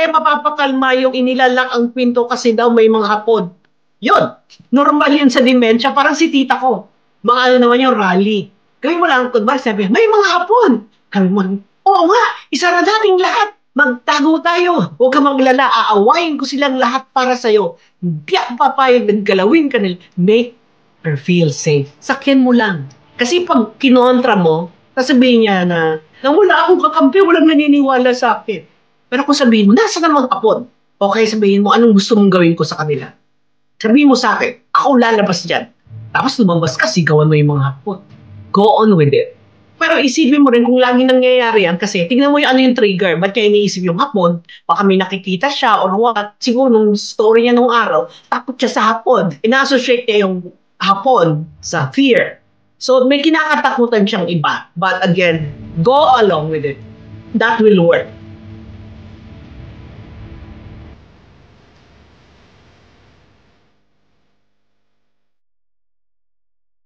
kaya mapapakalma yung inilalak ang pinto kasi daw may mga hapon. Yun, normal yun sa dementia. Parang si tita ko. Mga ano naman yung rally. Gawin mo lang, kunwari sabi, may mga hapon. Sabi mo, oo nga, isara natin lahat. Magtago tayo. Huwag ka maglala. Aawayin ko silang lahat para sa'yo. Hindi ako papayag na galawin ka nila. Make her feel safe. Sakyan mo lang. Kasi pag kinontra mo, sasabihin niya na wala akong kakampi, walang naniniwala sa akin. Pero kung sabihin mo, nasa namang hapon? Okay, sabihin mo, anong gusto mong gawin ko sa kanila? Sabihin mo sa akin, ako lalabas dyan. Tapos lumabas ka, sigawan mo yung mga hapon. Go on with it. Pero isipin mo rin kung lagi nangyayari yan kasi tingnan mo yung ano yung trigger. Ba't kaya iniisip yung hapon? Baka may nakikita siya or what. Siguro nung story niya nung araw, takot siya sa hapon. Ina-associate niya yung hapon sa fear. So may kinakatakutan siyang iba. But again, go along with it. That will work.